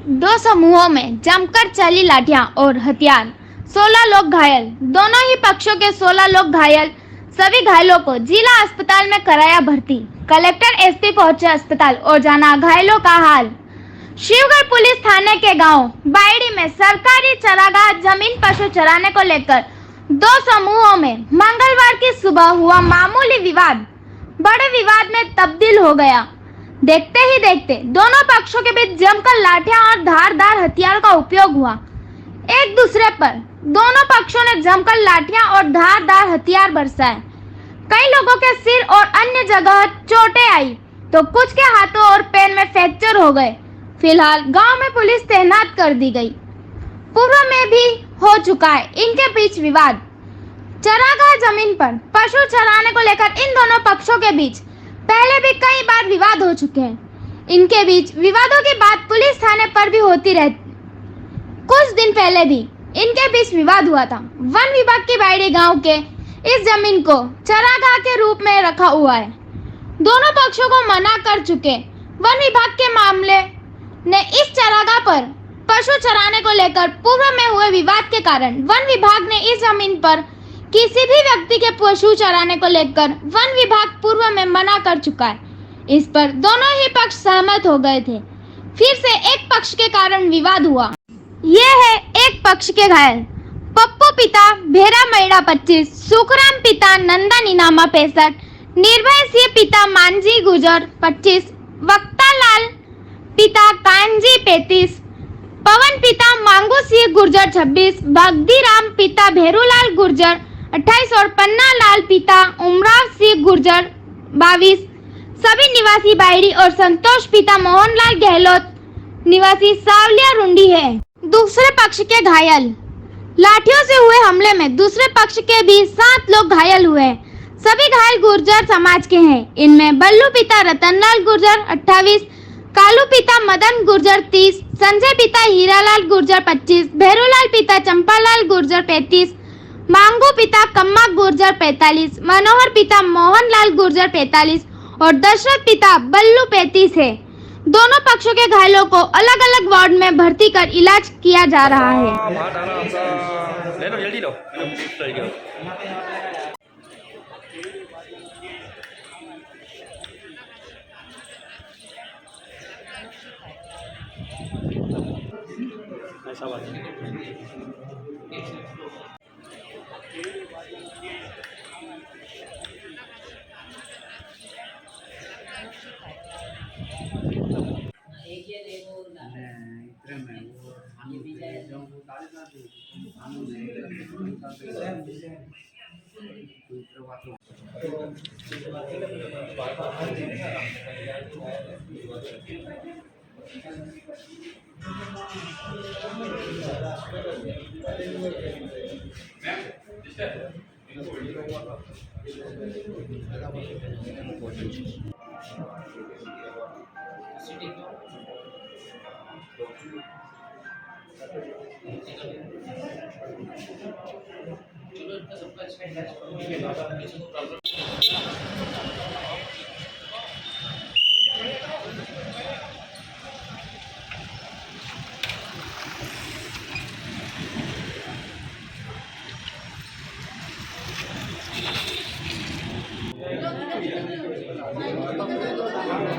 दो समूहों में जमकर चली लाठियां और हथियार, 16 लोग घायल। दोनों ही पक्षों के 16 लोग घायल। सभी घायलों को जिला अस्पताल में कराया भर्ती। कलेक्टर एसपी पहुंचे अस्पताल और जाना घायलों का हाल। शिवगढ़ पुलिस थाने के गांव बायड़ी में सरकारी चरागाह जमीन पशु चराने को लेकर दो समूहों में मंगलवार की सुबह हुआ मामूली विवाद बड़े विवाद में तब्दील हो गया। देखते ही देखते दोनों पक्षों के बीच जमकर लाठियां और धारदार हथियार का उपयोग हुआ। एक दूसरे पर दोनों पक्षों ने जमकर लाठियां और धारदार हथियार बरसाए। कई लोगों के सिर और अन्य जगह चोटें आई तो कुछ के हाथों और पैर में फ्रैक्चर हो गए। फिलहाल गांव में पुलिस तैनात कर दी गई। पूर्व में भी हो चुका है इनके बीच विवाद। चरागाह जमीन पर पशु चराने को लेकर इन दोनों पक्षों के बीच पहले भी कई बार विवाद हो चुके हैं। इनके बीच विवादों की बात पुलिस थाने पर भी होती रहती। कुछ दिन पहले भी इनके बीच विवाद हुआ था। वन विभाग की बायड़ी गांव के इस जमीन को चरागाह के रूप में रखा हुआ है। दोनों पक्षों को मना कर चुके वन विभाग के मामले ने इस चरागाह पर पशु चराने को लेकर पूर्व में हुए विवाद के कारण वन विभाग ने इस जमीन पर किसी भी व्यक्ति के पशु चराने को लेकर वन विभाग पूर्व में मना कर चुका है। इस पर दोनों ही पक्ष सहमत हो गए थे। फिर से एक पक्ष के कारण विवाद हुआ। ये है एक पक्ष के घायल। पप्पू पिता भेरा मैड़ा 25, सुखराम पिता नंदन इनामा 65, निर्भय सिंह पिता मांझी गुजर 25, वक्ता लाल पिता कांजी 35, पवन पिता मांगू सिंह गुर्जर 26, भक्ति राम पिता भेरूलाल गुर्जर 28 और पन्ना लाल पिता उमराव सिंह गुर्जर 22 सभी निवासी बायड़ी और संतोष पिता मोहनलाल गहलोत निवासी सावलिया रुंडी है। दूसरे पक्ष के घायल। लाठियों से हुए हमले में दूसरे पक्ष के भी 7 लोग घायल हुए हैं। सभी घायल गुर्जर समाज के हैं। इनमें बल्लू पिता रतनलाल गुर्जर 28, कालू पिता मदन गुर्जर 30, संजय पिता हीरालाल गुर्जर 25, भैरूलाल पिता चंपालाल गुर्जर 35, मांगू पिता कम्मा गुर्जर 45, मनोहर पिता मोहनलाल गुर्जर 45 और दशरथ पिता बल्लू 35 है। दोनों पक्षों के घायलों को अलग अलग वार्ड में भर्ती कर इलाज किया जा रहा है।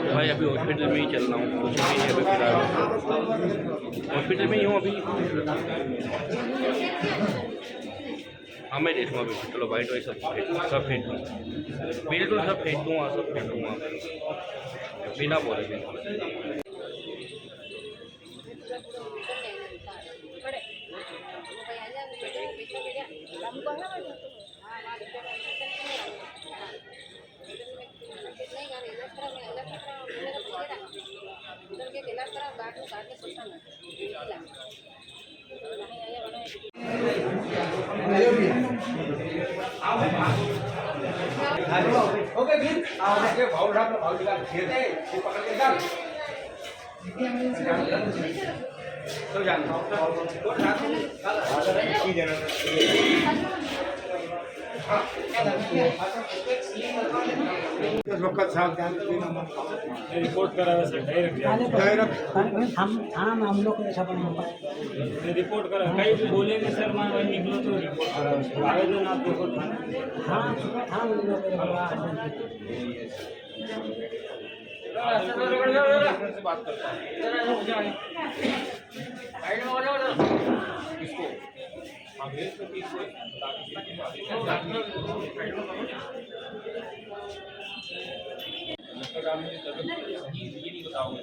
भाई अभी हॉस्पिटल में ही चल रहा हूँ, कुछ भी नहीं अभी फिलहाल हॉस्पिटल में ही हूँ अभी। हाँ मैं देखूँगा अभी, चलो वाइट वाइट सब फेंक दूँ, बिल्कुल सब फेंक दूँगा, सब फेंक दूँगा बिना बोले। ओके फिर आगे भाव रहा भाव लगा घेरते ये पकड़ के डाल तो जानता हूं कौन हाथ की देना इस वक्त सावधान रिपोर्ट करावे सर डायरेक्ट हम लोग को ऐसा बना रिपोर्ट करा कहीं भी बोलेंगे सर मैं वहीं निकलो तो रिपोर्ट करा आवेदन आप रिपोर्ट हाँ हम लोग से बात करता हूँ किसको हाँ भेज तो किसको ये नहीं बताओगे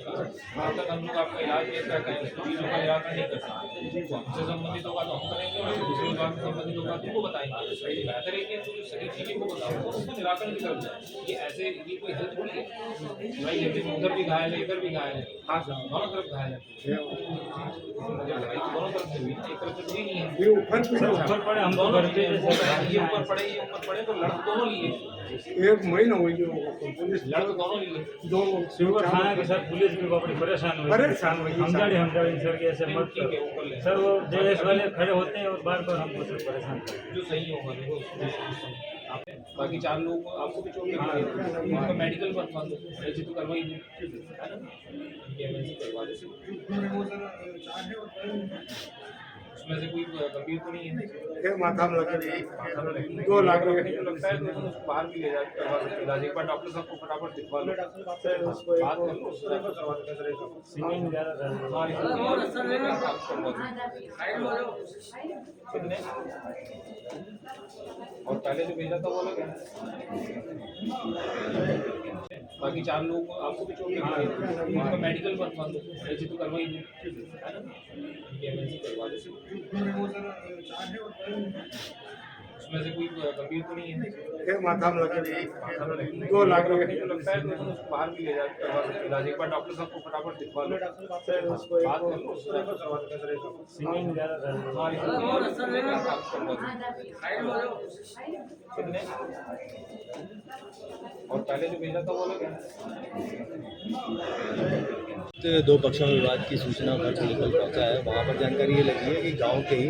वहाँ तक हम लोग आपका इलाज कैसा करेंगे चीज़ों का निराकरण नहीं कर सकते हमसे संबंधित होगा तो हम करेंगे और दूसरे विभाग से संबंधित होगा तो वो बताएंगे बेहतर है कि तो सही चीज़ें को बताओ तो उसको निराकरण की तरफ जाए ये ऐसे ये कोई हेल्थ थोड़ी है भाई जैसे उधर भी घायल है इधर भी घायल है हाँ सर दोनों तरफ घायल है लड़ाई दोनों तरफ से हुई एक तरफ से हुई नहीं है ये ऊपर ऊपर पड़े हम दोनों करते हैं ये ऊपर पड़े ये ऊपर पड़े तो लड़ दोनों लिए एक महीना हुई जो पुलिस लड़ तो दोनों लिए दो शिवपुर थाना के सर पुलिस भी बड़ी परेशान हुई हम जाड़े सर के ऐसे मत ठीक है ऊपर ले सर वो जेएस वाले खड़े होते हैं और बार बार हमको सर परेशान करते हैं जो सही होगा देखो बाकी 4 लोग आपको भी चोट लगी है उनका मेडिकल बनवा दो ऐसे तो करवाई दो है ना एमएनसी करवा दो उसमें से कोई गंभीर तो नहीं है एक माथा में लगे 2 लाख रुपए लगता है तो उसको बाहर भी ले जाके करवा सकते इलाज एक बार डॉक्टर साहब को फटाफट दिखवा लो बात कर लो उसको रेफर करवा देते हैं सिंगिंग ज़्यादा हाँ कितने और पहले जो भेजा था वो अलग है बाकी 4 लोग आपको भी चोट लगी है उनका मेडिकल बनवा दो ऐसे तो करवाई दो है ना एमएनसी करवा दो उसमें से कोई गंभीर तो नहीं है एक माथा में लगे 2 लाख रुपए लगता है तो उसको बाहर भी ले जाके करवा सकते इलाज एक बार डॉक्टर साहब को फटाफट दिखवा लो बात कर लो उसको रेफर करवा देते हैं सिंगिंग ज़्यादा हाँ कितने और पहले जो भेजा था वो अलग है 2 पक्षों में विवाद की सूचना पर मेडिकल पहुंचा है। वहां पर जानकारी ये लगी है कि गांव के ही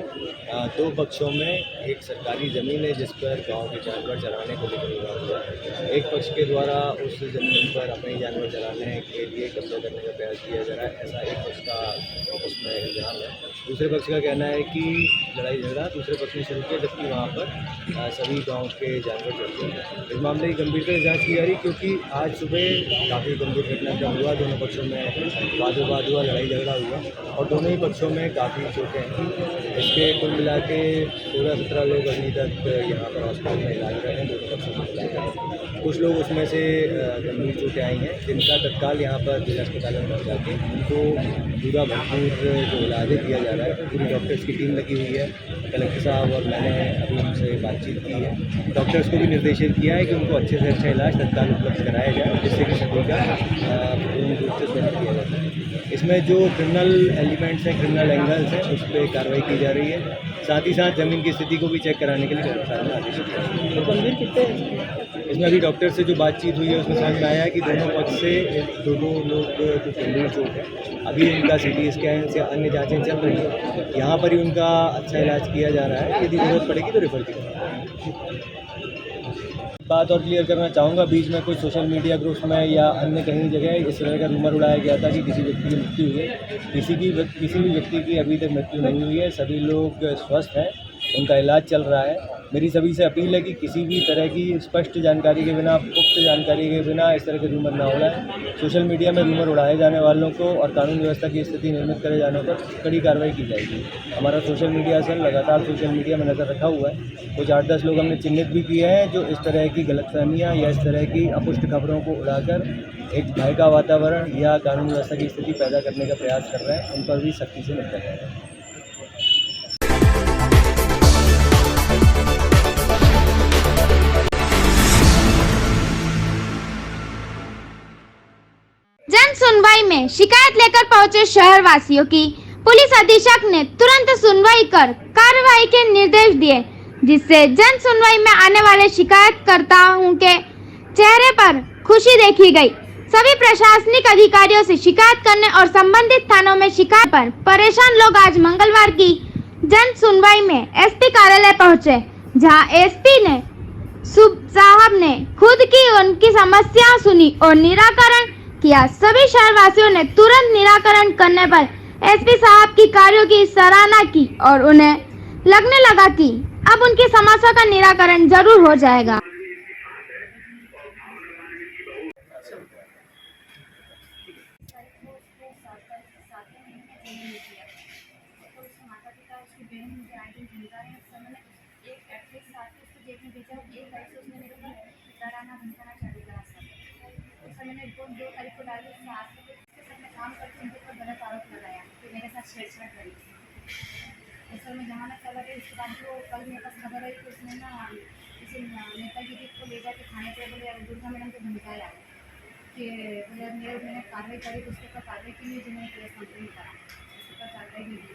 2 पक्षों में एक सरकारी ज़मीन है जिस पर गांव के जानवर चराने को लेकर विवाद हुआ है। एक पक्ष के द्वारा उस ज़मीन पर अपने जानवर चराने के लिए कब्जा करने का प्रयास किया जा रहा है, ऐसा एक पक्ष का उसमें इल्ज़ाम है। दूसरे पक्ष का कहना है कि लड़ाई झगड़ा दूसरे पक्ष ने शुरू किया जबकि वहाँ पर सभी गाँव के जानवर चलते हैं। इस मामले की गंभीरता से जाँच की जा रही क्योंकि आज सुबह काफ़ी गंभीर घटनाक्रम हुआ, दोनों पक्षों में वाद विवाद हुआ, लड़ाई झगड़ा हुआ और दोनों ही पक्षों में काफ़ी चोटें हैं। इसके कुल मिला के 16-17 लोग अभी तक यहाँ पर हॉस्पिटल में इलाज रहे हैं, दोनों पक्षों में इलाज रहे हैं। कुछ लोग उसमें से गंभीर चोटें आई हैं जिनका तत्काल यहाँ पर जिला अस्पताल में पहुँचा के उनको पूरा भरपूर जो इलाज दिया जा रहा है। पूरी डॉक्टर्स की टीम लगी हुई है, कलेक्टर साहब और मैंने अभी उनसे बातचीत की है। डॉक्टर्स को भी निर्देशित किया है कि उनको अच्छे से अच्छा इलाज तत्काल उपलब्ध कराया जाए जिससे कि सभी का पूर्ण रूप से स्वस्थ किया जाए। इसमें जो क्रिमिनल एलिमेंट्स हैं, क्रिमिनल एंगल्स हैं, उस पर कार्रवाई की जा रही है। साथ ही साथ ज़मीन की स्थिति को भी चेक कराने के लिए कलेक्टर ने आदेश दिया। गंभीर कितने इसमें अभी डॉक्टर से जो बातचीत हुई है उसमें समझ में आया है कि दोनों पक्ष से 2 लोग को गंभीर चोट है। अभी उनका CT स्कैन से अन्य जाँचें चल रही हैं, यहाँ पर ही उनका अच्छा इलाज किया जा रहा है। यदि जरूरत पड़ेगी तो रेफर किया जाएगा। बात और क्लियर करना चाहूँगा, बीच में कोई सोशल मीडिया ग्रुप्स में या अन्य कहीं जगह इस तरह का रूमर उड़ाया गया था कि किसी व्यक्ति की मृत्यु हुई है। किसी भी व्यक्ति की अभी तक मृत्यु नहीं हुई है, सभी लोग स्वस्थ हैं, उनका इलाज चल रहा है। मेरी सभी से अपील है कि किसी भी तरह की स्पष्ट जानकारी के बिना, पुख्त जानकारी के बिना इस तरह के रूमर ना उड़ाएं। सोशल मीडिया में रूमर उड़ाए जाने वालों को और कानून व्यवस्था की स्थिति निर्मित करे जाने पर कड़ी कार्रवाई की जाएगी। हमारा सोशल मीडिया सेल लगातार सोशल मीडिया में नज़र रखा हुआ है। कुछ 8-10 लोग हमने चिन्हित भी किए हैं जो इस तरह की गलतफहमियाँ या इस तरह की अपुष्ट खबरों को उड़ाकर एक भय का वातावरण या कानून व्यवस्था की स्थिति पैदा करने का प्रयास कर रहे हैं। उन पर भी सख्ती से निपटा जाएगा। जन सुनवाई में शिकायत लेकर पहुंचे शहर वासियों की पुलिस अधीक्षक ने तुरंत सुनवाई कर कार्रवाई के निर्देश दिए, जिससे जन सुनवाई में आने वाले शिकायतकर्ताओं के चेहरे पर खुशी देखी गई। सभी प्रशासनिक अधिकारियों से शिकायत करने और संबंधित थानों में शिकायत पर परेशान लोग आज मंगलवार की जन सुनवाई में SP कार्यालय पहुंचे, जहां SP ने साहब ने खुद की उनकी समस्या सुनी और निराकरण किया। सभी शहरवासियों ने तुरंत निराकरण करने पर एसपी साहब की कार्यों की सराहना की और उन्हें लगने लगा कि अब उनकी समस्या का निराकरण जरूर हो जाएगा। मैंने रिपोर्ट 2 तारीख को डाली, उसमें आज के सर मैं काम करके उनके ऊपर गलत आरोप लगाया कि मेरे साथ छेड़छाड़ करी। सर मैं जमानत करवा रही, उसके बाद जो कल मेरे पास खबर आई कि उसने ना किसी नेताजी जी को ले जाके थाने पे बोले दुर्गा मैडम को धमकाया कि बोले मैंने कार्रवाई करी तो उसके ऊपर कार्रवाई की नहीं, जो मैंने केस कंप्लेन करा उसके ऊपर कार्रवाई नहीं की।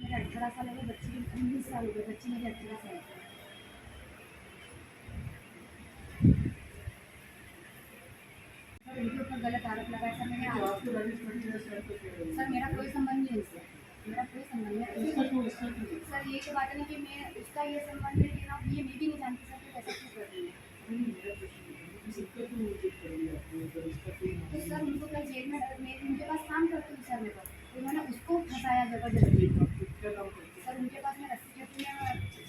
मेरा 18 साल हो गए, बच्ची की 19 साल हो गए, बच्ची मेरी 18 साल की। सर उनके ऊपर गलत आरोप लगाया। सर मैंने सर मेरा कोई संबंध नहीं है उससे, मेरा कोई संबंध नहीं। सर ये तो बात है ना कि मैं उसका ये संबंध है कि ना ये मैं भी नहीं जानती सर कि कैसे क्यों कर रही है। तो सर उनको कल जेल में मैं उनके पास काम करती हूँ सर, मेरे को उन्होंने उसको फंसाया जबरदस्ती। सर उनके पास मैं रस्सी चौकी में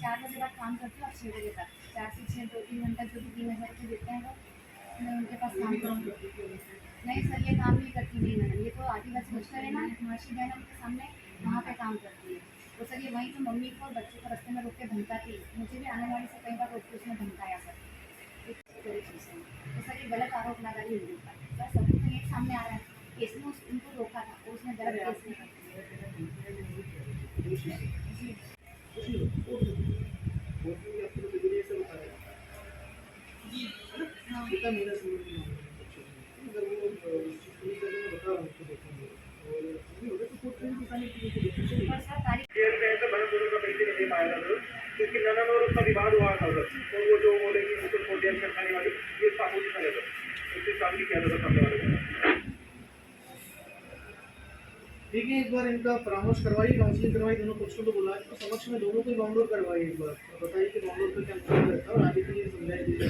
4 बजे बाद काम करती हूँ और 6 बजे तक 4 से 6 2-3 घंटा जो भी 3000 की देते हैं वो मैं उनके पास काम करती हूँ। नहीं सर ये काम नहीं करती नहीं मैडम, ये तो आदिवासी हॉस्टल है ना महर्षि दयानंद के सामने, वहाँ पे काम करती है। तो सर ये वहीं तो मम्मी को और बच्चों को रास्ते में रोक के धमकाती, मुझे भी आने वाले से कई बार रोक के उसने धमकाया सर। तो सर ये गलत आरोप लगा रही है सर, सब कुछ एक सामने आ रहा है। केस में उनको रोका था और उसने गलत केस नहीं विवाद हुआ था उधर, तो वो जो बोले कि उसको छोड़ दिया खाने वाली ये सामूहिक था, उसके सामने किया था सामने वाले को। ठीक है, एक बार इनका परामर्श करवाइए, काउंसलिंग करवाई, दोनों पक्षों को बुलाए तो समक्ष में दोनों को बाउंडर करवाइए। एक बार बताइए कि बाउंडर का क्या मतलब रहता है और आगे के लिए समझाई दीजिए।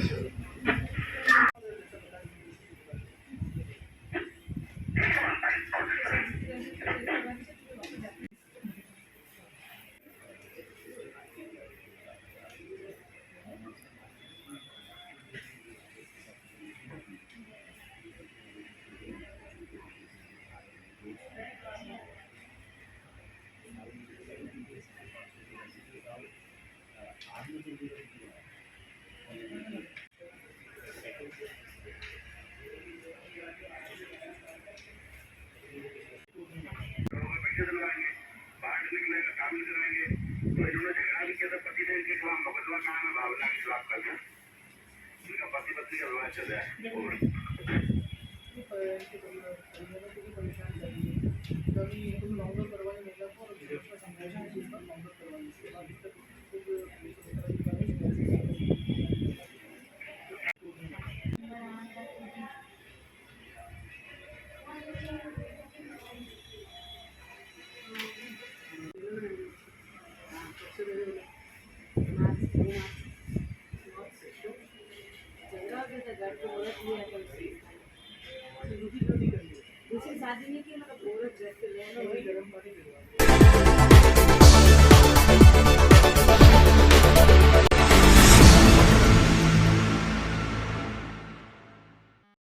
शादी नहीं की, मतलब औरत ड्रेस